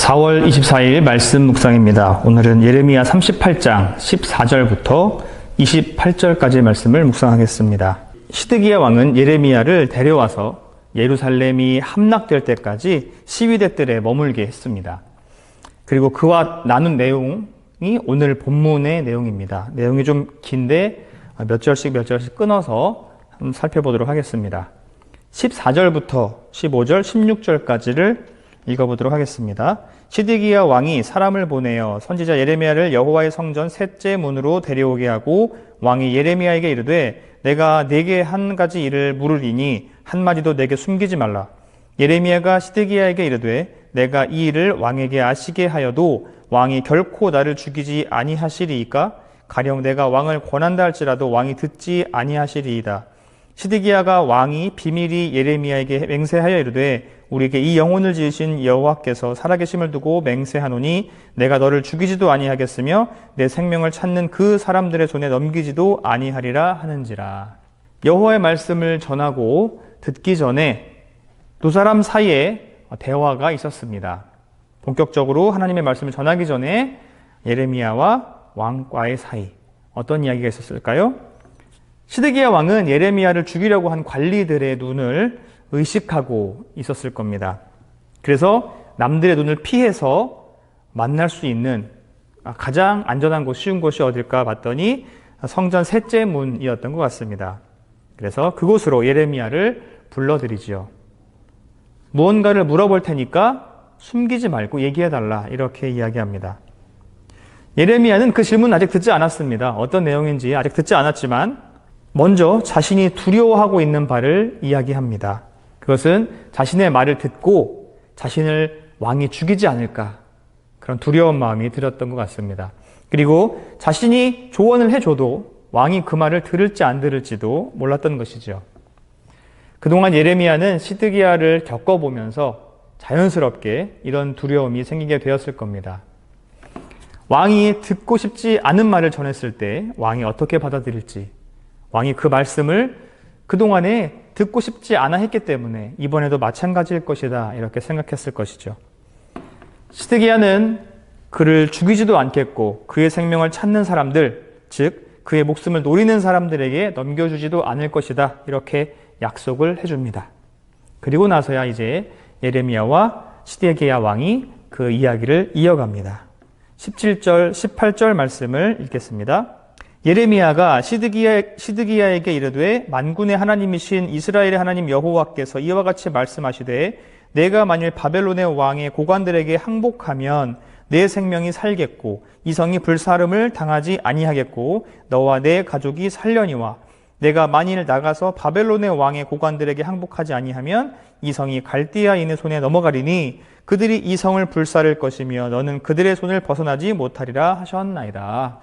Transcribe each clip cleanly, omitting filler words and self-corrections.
4월 24일 말씀 묵상입니다. 오늘은 예레미야 38장 14절부터 28절까지 말씀을 묵상하겠습니다. 시드기야 왕은 예레미야를 데려와서 예루살렘이 함락될 때까지 시위대들에 머물게 했습니다. 그리고 그와 나눈 내용이 오늘 본문의 내용입니다. 내용이 좀 긴데 몇 절씩 끊어서 한번 살펴보도록 하겠습니다. 14절부터 15절, 16절까지를 읽어보도록 하겠습니다. 시드기야 왕이 사람을 보내어 선지자 예레미야를 여호와의 성전 셋째 문으로 데려오게 하고 왕이 예레미야에게 이르되 내가 네게 한 가지 일을 물으리니 한마디도 내게 숨기지 말라. 예레미야가 시드기야에게 이르되 내가 이 일을 왕에게 아시게 하여도 왕이 결코 나를 죽이지 아니하시리이까? 가령 내가 왕을 권한다 할지라도 왕이 듣지 아니하시리이다. 시드기야가 왕이 비밀이 예레미야에게 맹세하여 이르되 우리에게 이 영혼을 지으신 여호와께서 살아계심을 두고 맹세하노니 내가 너를 죽이지도 아니하겠으며 내 생명을 찾는 그 사람들의 손에 넘기지도 아니하리라 하는지라. 여호와의 말씀을 전하고 듣기 전에 두 사람 사이에 대화가 있었습니다. 본격적으로 하나님의 말씀을 전하기 전에 예레미야와 왕과의 사이 어떤 이야기가 있었을까요? 시드기야 왕은 예레미야를 죽이려고 한 관리들의 눈을 의식하고 있었을 겁니다. 그래서 남들의 눈을 피해서 만날 수 있는 가장 안전한 곳, 쉬운 곳이 어딜까 봤더니 성전 셋째 문이었던 것 같습니다. 그래서 그곳으로 예레미야를 불러들이지요. 무언가를 물어볼 테니까 숨기지 말고 얘기해달라, 이렇게 이야기합니다. 예레미야는 그 질문은 아직 듣지 않았습니다. 어떤 내용인지 아직 듣지 않았지만 먼저 자신이 두려워하고 있는 바를 이야기합니다. 그것은 자신의 말을 듣고 자신을 왕이 죽이지 않을까, 그런 두려운 마음이 들었던 것 같습니다. 그리고 자신이 조언을 해줘도 왕이 그 말을 들을지 안 들을지도 몰랐던 것이죠. 그동안 예레미야는 시드기야를 겪어보면서 자연스럽게 이런 두려움이 생기게 되었을 겁니다. 왕이 듣고 싶지 않은 말을 전했을 때 왕이 어떻게 받아들일지, 왕이 그 말씀을 그동안에 듣고 싶지 않아 했기 때문에 이번에도 마찬가지일 것이다, 이렇게 생각했을 것이죠. 시드기야는 그를 죽이지도 않겠고 그의 생명을 찾는 사람들, 즉 그의 목숨을 노리는 사람들에게 넘겨주지도 않을 것이다, 이렇게 약속을 해줍니다. 그리고 나서야 이제 예레미야와 시드기야 왕이 그 이야기를 이어갑니다. 17절, 18절 말씀을 읽겠습니다. 예레미야가 시드기야에게 이르되 만군의 하나님이신 이스라엘의 하나님 여호와께서 이와 같이 말씀하시되 내가 만일 바벨론의 왕의 고관들에게 항복하면 내 생명이 살겠고 이 성이 불사름을 당하지 아니하겠고 너와 내 가족이 살려니와 내가 만일 나가서 바벨론의 왕의 고관들에게 항복하지 아니하면 이 성이 갈대아인의 손에 넘어가리니 그들이 이 성을 불사를 것이며 너는 그들의 손을 벗어나지 못하리라 하셨나이다.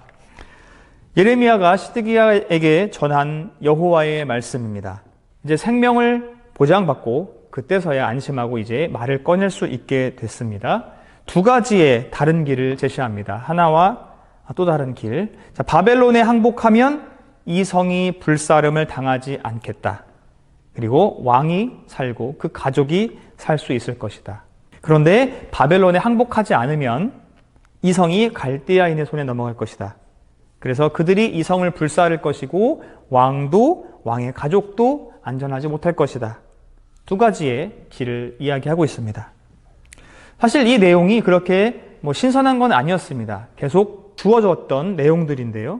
예레미야가 시드기야에게 전한 여호와의 말씀입니다. 이제 생명을 보장받고 그때서야 안심하고 이제 말을 꺼낼 수 있게 됐습니다. 두 가지의 다른 길을 제시합니다. 하나와 또 다른 길. 자, 바벨론에 항복하면 이 성이 불사름을 당하지 않겠다. 그리고 왕이 살고 그 가족이 살 수 있을 것이다. 그런데 바벨론에 항복하지 않으면 이 성이 갈대아인의 손에 넘어갈 것이다. 그래서 그들이 이 성을 불사를 것이고 왕도 왕의 가족도 안전하지 못할 것이다. 두 가지의 길을 이야기하고 있습니다. 사실 이 내용이 그렇게 신선한 건 아니었습니다. 계속 주어졌던 내용들인데요.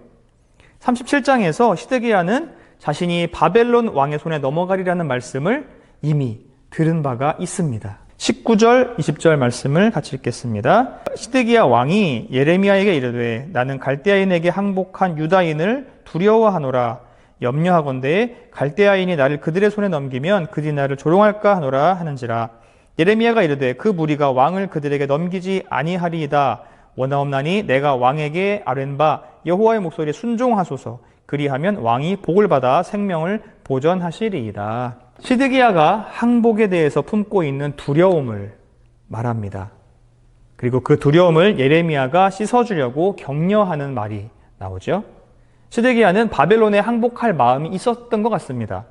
37장에서 시드기야는 자신이 바벨론 왕의 손에 넘어가리라는 말씀을 이미 들은 바가 있습니다. 19절, 20절 말씀을 같이 읽겠습니다. 시드기야 왕이 예레미야에게 이르되 나는 갈대아인에게 항복한 유다인을 두려워하노라. 염려하건대 갈대아인이 나를 그들의 손에 넘기면 그들이 나를 조롱할까 하노라 하는지라. 예레미야가 이르되 그 무리가 왕을 그들에게 넘기지 아니하리이다. 원하옵나니 내가 왕에게 아뢰는 바 여호와의 목소리에 순종하소서. 그리하면 왕이 복을 받아 생명을 보전하시리이다. 시드기야가 항복에 대해서 품고 있는 두려움을 말합니다. 그리고 그 두려움을 예레미야가 씻어주려고 격려하는 말이 나오죠. 시드기야는 바벨론에 항복할 마음이 있었던 것 같습니다.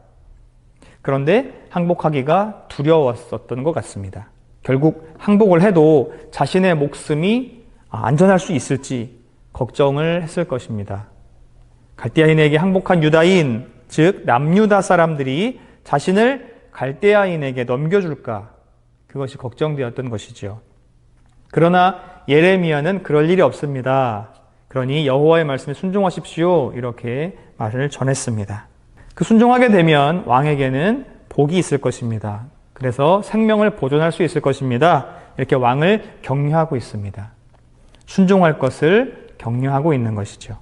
그런데 항복하기가 두려웠었던 것 같습니다. 결국 항복을 해도 자신의 목숨이 안전할 수 있을지 걱정을 했을 것입니다. 갈대아인에게 항복한 유다인, 즉 남유다 사람들이 자신을 갈대아인에게 넘겨줄까? 그것이 걱정되었던 것이죠. 그러나 예레미야는 그럴 일이 없습니다. 그러니 여호와의 말씀에 순종하십시오. 이렇게 말을 전했습니다. 그 순종하게 되면 왕에게는 복이 있을 것입니다. 그래서 생명을 보존할 수 있을 것입니다. 이렇게 왕을 격려하고 있습니다. 순종할 것을 격려하고 있는 것이죠.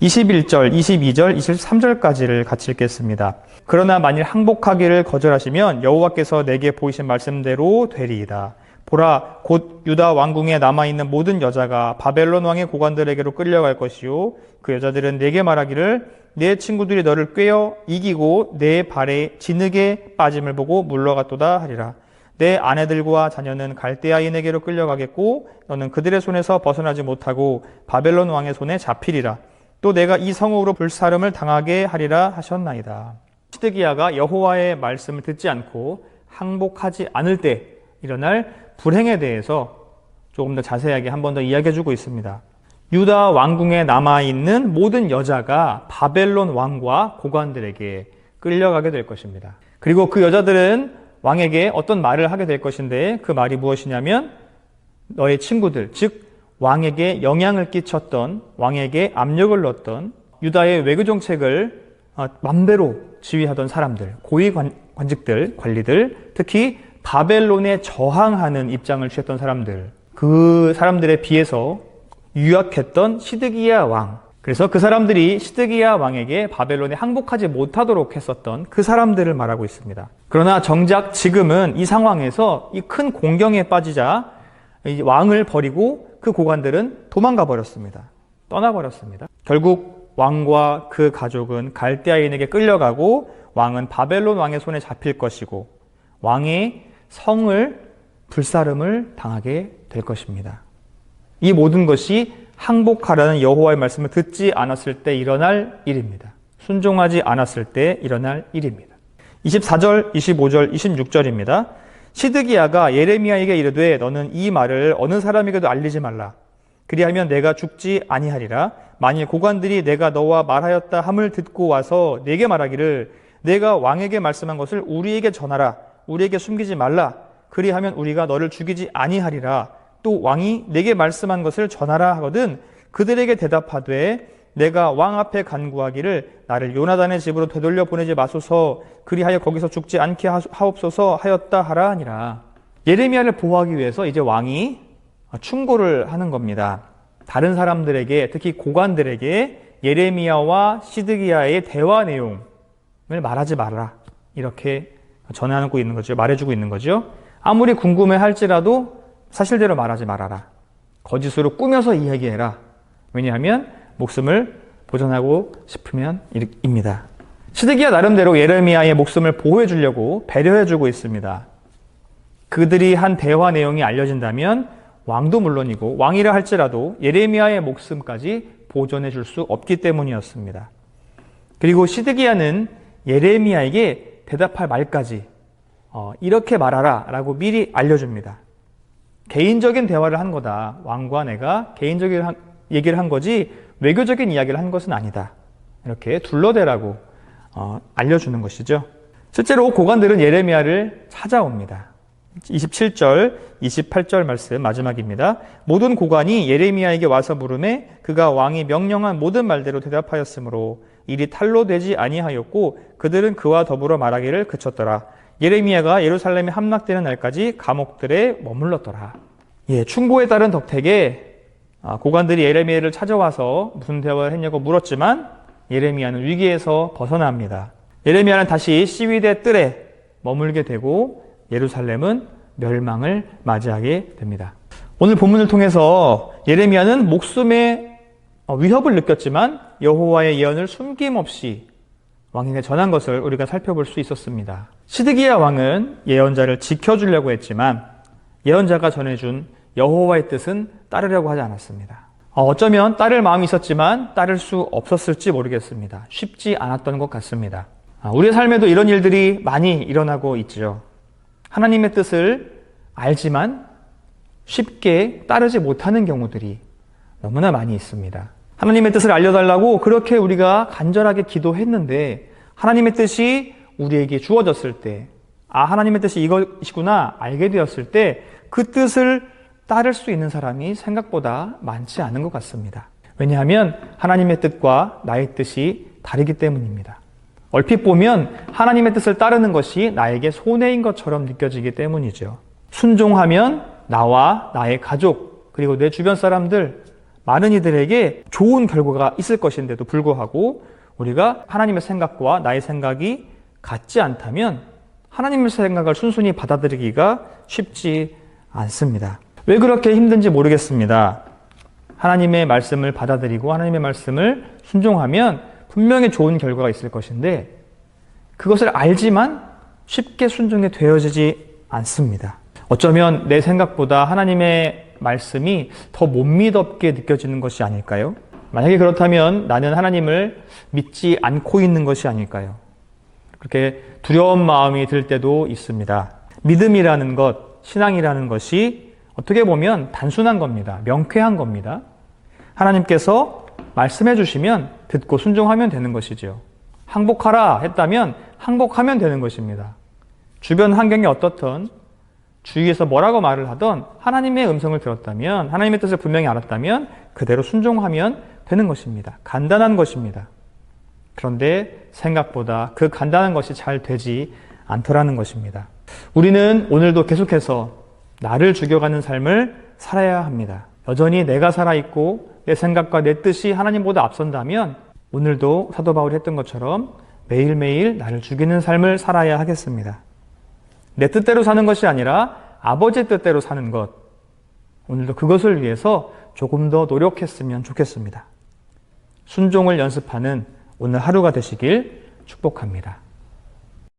21절, 22절, 23절까지를 같이 읽겠습니다. 그러나 만일 항복하기를 거절하시면 여호와께서 내게 보이신 말씀대로 되리이다. 보라, 곧 유다 왕궁에 남아있는 모든 여자가 바벨론 왕의 고관들에게로 끌려갈 것이요 그 여자들은 내게 말하기를 내 친구들이 너를 꿰어 이기고 내 발에 진흙에 빠짐을 보고 물러갔도다 하리라. 내 아내들과 자녀는 갈대아인에게로 끌려가겠고 너는 그들의 손에서 벗어나지 못하고 바벨론 왕의 손에 잡히리라. 또 내가 이 성읍으로 불사름을 당하게 하리라 하셨나이다. 시드기야가 여호와의 말씀을 듣지 않고 항복하지 않을 때 일어날 불행에 대해서 조금 더 자세하게 한 번 더 이야기해주고 있습니다. 유다 왕궁에 남아있는 모든 여자가 바벨론 왕과 고관들에게 끌려가게 될 것입니다. 그리고 그 여자들은 왕에게 어떤 말을 하게 될 것인데 그 말이 무엇이냐면 너의 친구들, 즉 왕에게 영향을 끼쳤던, 왕에게 압력을 넣었던, 유다의 외교 정책을 맘대로 지휘하던 사람들, 고위 관직들, 관리들, 특히 바벨론에 저항하는 입장을 취했던 사람들, 그 사람들에 비해서 유약했던 시드기야 왕, 그래서 그 사람들이 시드기야 왕에게 바벨론에 항복하지 못하도록 했었던 그 사람들을 말하고 있습니다. 그러나 정작 지금은 이 상황에서 이 큰 공경에 빠지자 이 왕을 버리고 그 고관들은 도망가 버렸습니다. 떠나버렸습니다. 결국 왕과 그 가족은 갈대아인에게 끌려가고 왕은 바벨론 왕의 손에 잡힐 것이고 왕의 성을 불사름을 당하게 될 것입니다. 이 모든 것이 항복하라는 여호와의 말씀을 듣지 않았을 때 일어날 일입니다. 순종하지 않았을 때 일어날 일입니다. 24절, 25절, 26절입니다. 시드기야가 예레미야에게 이르되 너는 이 말을 어느 사람에게도 알리지 말라. 그리하면 내가 죽지 아니하리라. 만일 고관들이 내가 너와 말하였다 함을 듣고 와서 내게 말하기를 내가 왕에게 말씀한 것을 우리에게 전하라. 우리에게 숨기지 말라. 그리하면 우리가 너를 죽이지 아니하리라. 또 왕이 내게 말씀한 것을 전하라 하거든 그들에게 대답하되 내가 왕 앞에 간구하기를 나를 요나단의 집으로 되돌려 보내지 마소서 그리하여 거기서 죽지 않게 하옵소서 하였다 하라 하니라. 예레미야를 보호하기 위해서 이제 왕이 충고를 하는 겁니다. 다른 사람들에게, 특히 고관들에게 예레미야와 시드기야의 대화 내용을 말하지 말아라. 이렇게 전하고 있는 거죠. 말해주고 있는 거죠. 아무리 궁금해 할지라도 사실대로 말하지 말아라. 거짓으로 꾸며서 이야기해라. 왜냐하면 목숨을 보존하고 싶으면 입니다. 시드기야 나름대로 예레미야의 목숨을 보호해 주려고 배려해 주고 있습니다. 그들이 한 대화 내용이 알려진다면 왕도 물론이고 왕이라 할지라도 예레미야의 목숨까지 보존해 줄 수 없기 때문이었습니다. 그리고 시드기야는 예레미야에게 대답할 말까지 이렇게 말하라 라고 미리 알려줍니다. 개인적인 대화를 한 거다. 왕과 내가 개인적인 얘기를 한 거지 외교적인 이야기를 한 것은 아니다. 이렇게 둘러대라고 알려주는 것이죠. 실제로 고관들은 예레미야를 찾아옵니다. 27절, 28절 말씀 마지막입니다. 모든 고관이 예레미야에게 와서 물으매 그가 왕이 명령한 모든 말대로 대답하였으므로 일이 탈로 되지 아니하였고 그들은 그와 더불어 말하기를 그쳤더라. 예레미야가 예루살렘에 함락되는 날까지 감옥들에 머물렀더라. 충고에 따른 덕택에 고관들이 예레미야를 찾아와서 무슨 대화를 했냐고 물었지만 예레미야는 위기에서 벗어납니다. 예레미야는 다시 시위대 뜰에 머물게 되고 예루살렘은 멸망을 맞이하게 됩니다. 오늘 본문을 통해서 예레미야는 목숨의 위협을 느꼈지만 여호와의 예언을 숨김없이 왕에게 전한 것을 우리가 살펴볼 수 있었습니다. 시드기야 왕은 예언자를 지켜주려고 했지만 예언자가 전해준 여호와의 뜻은 따르려고 하지 않았습니다. 어쩌면 따를 마음이 있었지만 따를 수 없었을지 모르겠습니다. 쉽지 않았던 것 같습니다. 우리의 삶에도 이런 일들이 많이 일어나고 있죠. 하나님의 뜻을 알지만 쉽게 따르지 못하는 경우들이 너무나 많이 있습니다. 하나님의 뜻을 알려달라고 그렇게 우리가 간절하게 기도했는데 하나님의 뜻이 우리에게 주어졌을 때, 하나님의 뜻이 이것이구나 알게 되었을 때 그 뜻을 따를 수 있는 사람이 생각보다 많지 않은 것 같습니다. 왜냐하면 하나님의 뜻과 나의 뜻이 다르기 때문입니다. 얼핏 보면 하나님의 뜻을 따르는 것이 나에게 손해인 것처럼 느껴지기 때문이죠. 순종하면 나와 나의 가족, 그리고 내 주변 사람들, 많은 이들에게 좋은 결과가 있을 것인데도 불구하고 우리가 하나님의 생각과 나의 생각이 같지 않다면 하나님의 생각을 순순히 받아들이기가 쉽지 않습니다. 왜 그렇게 힘든지 모르겠습니다. 하나님의 말씀을 받아들이고 하나님의 말씀을 순종하면 분명히 좋은 결과가 있을 것인데 그것을 알지만 쉽게 순종이 되어지지 않습니다. 어쩌면 내 생각보다 하나님의 말씀이 더 못 믿었게 느껴지는 것이 아닐까요? 만약에 그렇다면 나는 하나님을 믿지 않고 있는 것이 아닐까요? 그렇게 두려운 마음이 들 때도 있습니다. 믿음이라는 것, 신앙이라는 것이 어떻게 보면 단순한 겁니다. 명쾌한 겁니다. 하나님께서 말씀해 주시면 듣고 순종하면 되는 것이죠. 항복하라 했다면 항복하면 되는 것입니다. 주변 환경이 어떻든 주위에서 뭐라고 말을 하던 하나님의 음성을 들었다면, 하나님의 뜻을 분명히 알았다면 그대로 순종하면 되는 것입니다. 간단한 것입니다. 그런데 생각보다 그 간단한 것이 잘 되지 않더라는 것입니다. 우리는 오늘도 계속해서 나를 죽여가는 삶을 살아야 합니다. 여전히 내가 살아있고 내 생각과 내 뜻이 하나님보다 앞선다면 오늘도 사도 바울이 했던 것처럼 매일매일 나를 죽이는 삶을 살아야 하겠습니다. 내 뜻대로 사는 것이 아니라 아버지의 뜻대로 사는 것, 오늘도 그것을 위해서 조금 더 노력했으면 좋겠습니다. 순종을 연습하는 오늘 하루가 되시길 축복합니다.